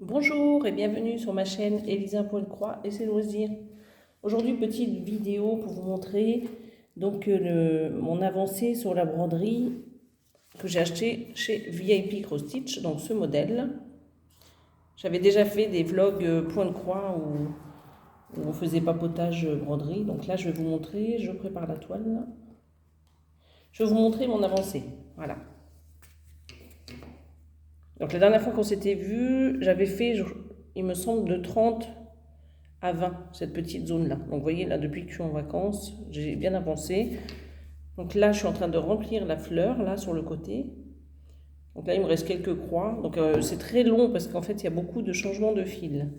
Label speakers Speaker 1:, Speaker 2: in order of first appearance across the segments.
Speaker 1: Bonjour et bienvenue sur ma chaîne Elisa Pointe-Croix et ses loisirs. Aujourd'hui, petite vidéo pour vous montrer mon avancée sur la broderie que j'ai acheté chez VIP Cross Stitch, donc ce modèle. J'avais déjà fait des vlogs Pointe-Croix où on faisait papotage broderie, donc là je vais vous montrer, je prépare la toile. Je vais vous montrer mon avancée, voilà. Donc la dernière fois qu'on s'était vu, j'avais fait, il me semble, de 30 à 20, cette petite zone-là. Donc vous voyez, là, depuis que je suis en vacances, j'ai bien avancé. Donc là, je suis en train de remplir la fleur, là, sur le côté. Donc là, il me reste quelques croix. Donc c'est très long parce qu'en fait, il y a beaucoup de changements de fil.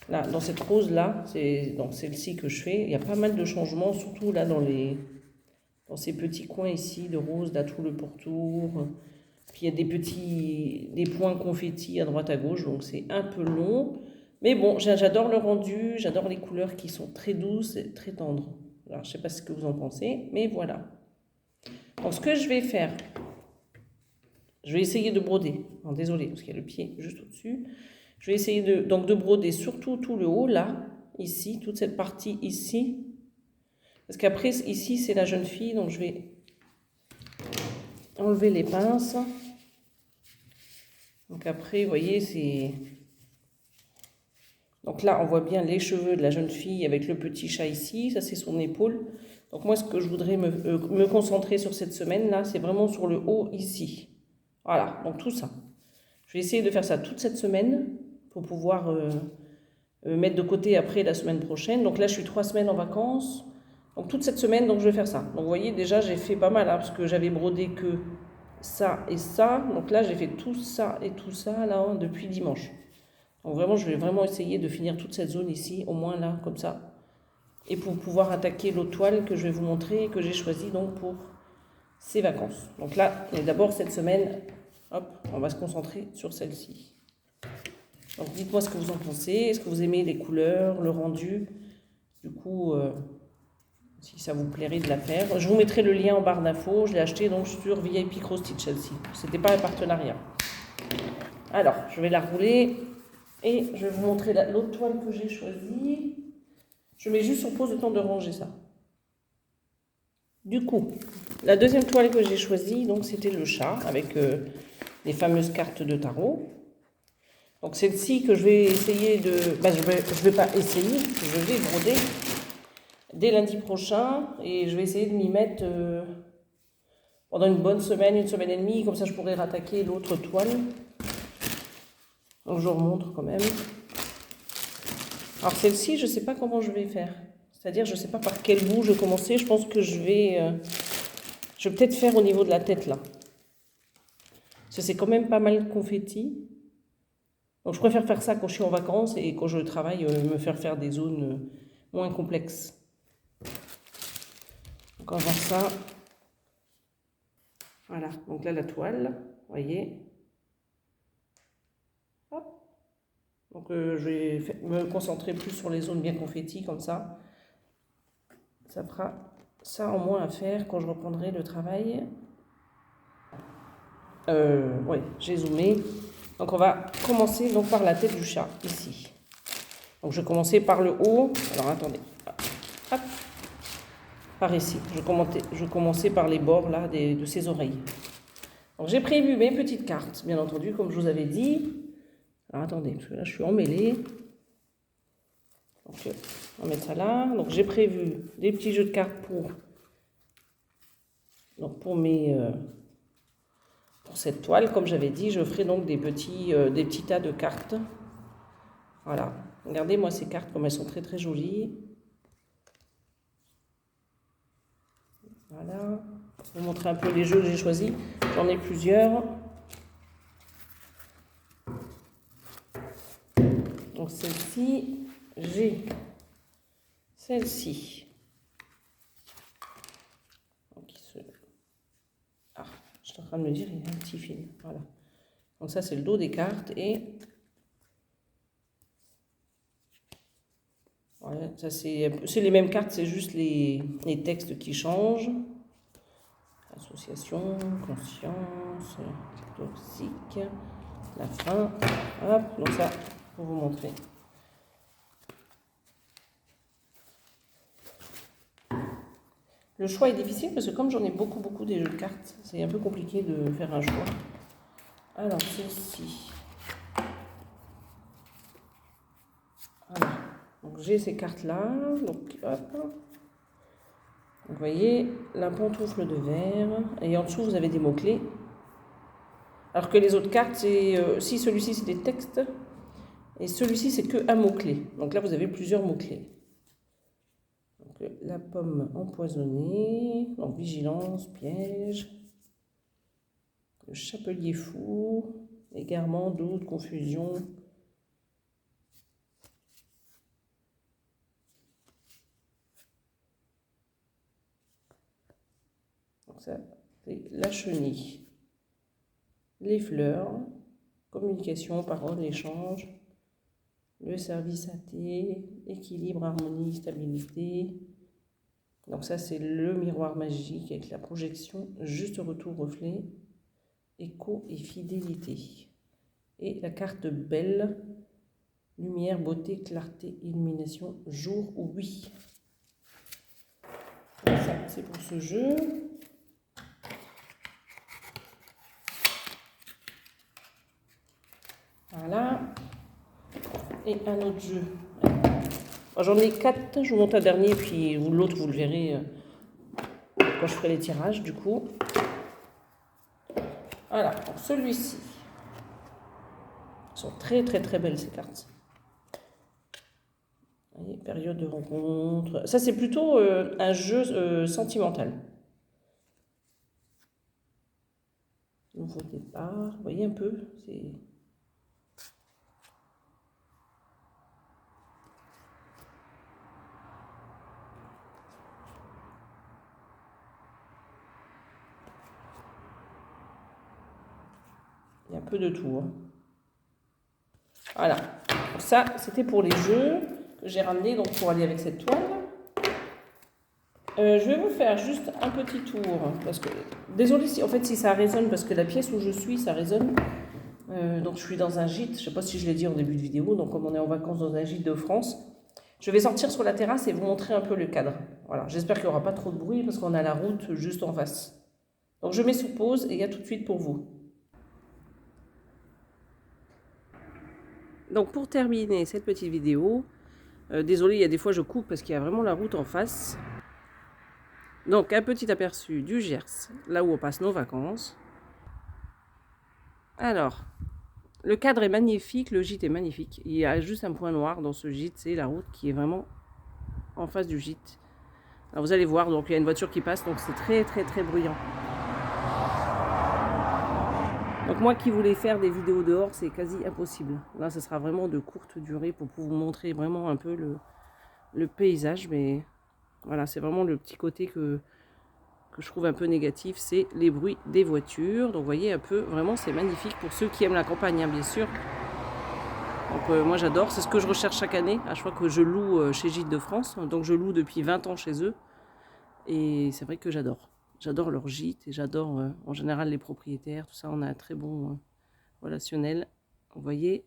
Speaker 1: Là, dans cette rose-là, c'est dans celle-ci que je fais, il y a pas mal de changements, surtout là, dans ces petits coins ici de rose, là, tout le pourtour. Puis il y a des points confettis à droite à gauche, donc c'est un peu long. Mais bon, j'adore le rendu, j'adore les couleurs qui sont très douces et très tendres. Alors, je ne sais pas ce que vous en pensez, mais voilà. Donc, ce que je vais faire, je vais essayer de broder. Non, désolé, parce qu'il y a le pied juste au-dessus. Je vais essayer de broder surtout tout le haut, là, ici, toute cette partie ici. Parce qu'après, ici, c'est la jeune fille, donc je vais enlever les pinces. Donc après, vous voyez, c'est... Donc là, on voit bien les cheveux de la jeune fille avec le petit chat ici. Ça, c'est son épaule. Donc moi, ce que je voudrais me concentrer sur cette semaine-là, c'est vraiment sur le haut ici. Voilà, donc tout ça. Je vais essayer de faire ça toute cette semaine pour pouvoir mettre de côté après la semaine prochaine. Donc là, je suis 3 semaines en vacances. Donc toute cette semaine, donc je vais faire ça. Donc vous voyez, déjà, j'ai fait pas mal, hein, parce que j'avais brodé que ça et ça. Donc là, j'ai fait tout ça et tout ça, là, hein, depuis dimanche. Donc vraiment, je vais vraiment essayer de finir toute cette zone ici, au moins là, comme ça. Et pour pouvoir attaquer l'autre toile que je vais vous montrer, que j'ai choisie donc pour ces vacances. Donc là, d'abord cette semaine, hop, on va se concentrer sur celle-ci. Donc dites-moi ce que vous en pensez. Est-ce que vous aimez les couleurs, le rendu? Du coup, si ça vous plairait de la faire. Je vous mettrai le lien en barre d'infos. Je l'ai acheté donc sur VIP Cross Stitch celle-ci. C'était pas un partenariat. Alors, je vais la rouler. Et je vais vous montrer l'autre toile que j'ai choisie. Je mets juste sur pause le temps de ranger ça. Du coup, la deuxième toile que j'ai choisie, donc c'était le chat avec les fameuses cartes de tarot. Donc celle-ci que je vais essayer de... je vais pas essayer, je vais broder dès lundi prochain. Et je vais essayer de m'y mettre pendant une bonne semaine, une semaine et demie. Comme ça, je pourrai rattaquer l'autre toile. Donc je vous remontre quand même. Alors celle-ci, je ne sais pas comment je vais faire. C'est-à-dire, je ne sais pas par quel bout je vais commencer. Je pense que je vais peut-être faire au niveau de la tête, là. Parce que c'est quand même pas mal confetti. Donc je préfère faire ça quand je suis en vacances et quand je travaille, me faire des zones moins complexes. Donc on va voir ça. Voilà, donc là la toile, vous voyez. Hop. Donc je vais me concentrer plus sur les zones bien confettis, comme ça. Ça fera ça en moins à faire quand je reprendrai le travail. Oui, j'ai zoomé. Donc on va commencer donc par la tête du chat, ici. Donc je vais commencer par le haut. Alors attendez. Hop. Par ici. Je commençais par les bords là de ses oreilles. Donc j'ai prévu mes petites cartes, bien entendu, comme je vous avais dit. Alors attendez, parce que là je suis emmêlée. Donc on va mettre ça là. Donc j'ai prévu des petits jeux de cartes pour cette toile. Comme j'avais dit, je ferai donc des petits tas de cartes. Voilà. Regardez moi ces cartes comme elles sont très très jolies. Voilà. Je vais vous montrer un peu les jeux que j'ai choisis. J'en ai plusieurs. Donc celle-ci, j'ai celle-ci. Ah, je suis en train de me dire, il y a un petit fil. Voilà. Donc ça, c'est le dos des cartes. Et voilà, ça c'est les mêmes cartes, c'est juste les textes qui changent. Association, conscience, toxique, la fin. Hop, donc ça, pour vous montrer. Le choix est difficile parce que comme j'en ai beaucoup des jeux de cartes, c'est un peu compliqué de faire un choix. Alors, ceci. Voilà. Donc, j'ai ces cartes-là. Donc, hop. Vous voyez, la pantoufle de verre. Et en dessous, vous avez des mots-clés. Alors que les autres cartes, c'est si celui-ci, c'est des textes. Et celui-ci, c'est qu'un mot-clé. Donc là, vous avez plusieurs mots-clés. Donc, la pomme empoisonnée. Donc, vigilance, piège. Le chapelier fou. Égarement, doute, confusion. Donc ça, c'est la chenille. Les fleurs, communication, parole, échange, le service à thé, équilibre, harmonie, stabilité. Donc ça, c'est le miroir magique avec la projection, juste retour, reflet, écho et fidélité. Et la carte belle, lumière, beauté, clarté, illumination, jour ou oui. Donc ça, c'est pour ce jeu. Voilà. Et un autre jeu. J'en ai 4, je vous montre un dernier, puis l'autre, vous le verrez quand je ferai les tirages, du coup. Voilà, pour celui-ci. Elles sont très belles, ces cartes. Vous voyez, période de rencontre. Ça, c'est plutôt un jeu sentimental. Nouveau départ. Vous voyez un peu, c'est... Il y a un peu de tout. Hein. Voilà. Donc ça, c'était pour les jeux que j'ai ramenés donc pour aller avec cette toile. Je vais vous faire juste un petit tour. Parce que, désolé si, en fait, si ça résonne, parce que la pièce où je suis, ça résonne. Donc je suis dans un gîte. Je ne sais pas si je l'ai dit en début de vidéo. Donc comme on est en vacances dans un gîte de France, je vais sortir sur la terrasse et vous montrer un peu le cadre. Voilà. J'espère qu'il n'y aura pas trop de bruit parce qu'on a la route juste en face. Donc je mets sous pause et à tout de suite pour vous. Donc pour terminer cette petite vidéo, désolé, il y a des fois je coupe parce qu'il y a vraiment la route en face. Donc un petit aperçu du Gers, là où on passe nos vacances. Alors, le cadre est magnifique, le gîte est magnifique. Il y a juste un point noir dans ce gîte, c'est la route qui est vraiment en face du gîte. Alors vous allez voir, donc il y a une voiture qui passe, donc c'est très bruyant. Donc moi qui voulais faire des vidéos dehors, c'est quasi impossible. Là, ce sera vraiment de courte durée pour vous montrer vraiment un peu le paysage. Mais voilà, c'est vraiment le petit côté que je trouve un peu négatif, c'est les bruits des voitures. Donc vous voyez un peu, vraiment c'est magnifique pour ceux qui aiment la campagne, hein, bien sûr. Donc moi j'adore, c'est ce que je recherche chaque année. À chaque fois que je loue chez Gîtes de France, donc je loue depuis 20 ans chez eux. Et c'est vrai que j'adore. J'adore leur gîte et j'adore en général les propriétaires, tout ça. On a un très bon relationnel. Vous voyez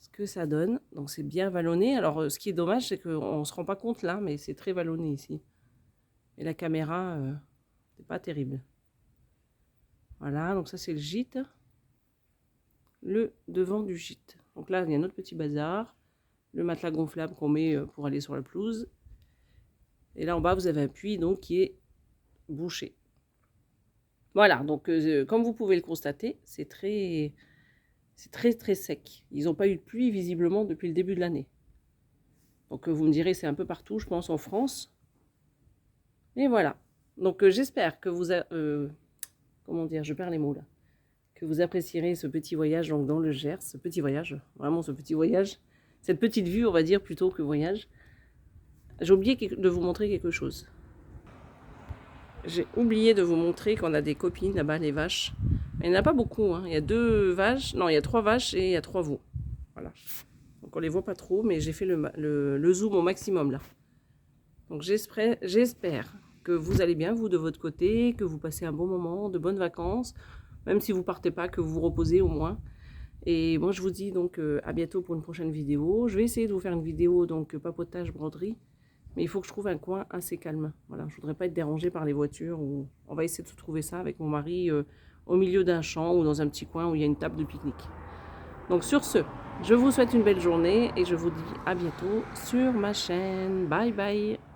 Speaker 1: ce que ça donne. Donc c'est bien vallonné. Alors ce qui est dommage, c'est qu'on ne se rend pas compte là, mais c'est très vallonné ici. Et la caméra, c'est pas terrible. Voilà, donc ça c'est le gîte. Le devant du gîte. Donc là, il y a notre petit bazar. Le matelas gonflable qu'on met pour aller sur la pelouse. Et là en bas, vous avez un puits donc, qui est bouché. Voilà, donc comme vous pouvez le constater, c'est très sec. Ils n'ont pas eu de pluie visiblement depuis le début de l'année. Donc vous me direz, c'est un peu partout, je pense, en France. Et voilà. Donc j'espère que vous... comment dire, je perds les mots là. Que vous apprécierez ce petit voyage donc, dans le Gers. Ce petit voyage, vraiment ce petit voyage. Cette petite vue, on va dire, plutôt que voyage. J'ai oublié de vous montrer quelque chose. J'ai oublié de vous montrer qu'on a des copines là-bas, les vaches. Il n'y en a pas beaucoup, hein. Il y a 2 vaches, non, il y a 3 vaches et il y a 3 veaux. Voilà. Donc on les voit pas trop, mais j'ai fait le zoom au maximum là. Donc j'espère que vous allez bien, vous de votre côté, que vous passez un bon moment, de bonnes vacances. Même si vous partez pas, que vous vous reposez au moins. Et moi, je vous dis donc à bientôt pour une prochaine vidéo. Je vais essayer de vous faire une vidéo donc papotage broderie. Mais il faut que je trouve un coin assez calme. Voilà, je voudrais pas être dérangée par les voitures. Ou... On va essayer de trouver ça avec mon mari au milieu d'un champ ou dans un petit coin où il y a une table de pique-nique. Donc sur ce, je vous souhaite une belle journée et je vous dis à bientôt sur ma chaîne. Bye bye!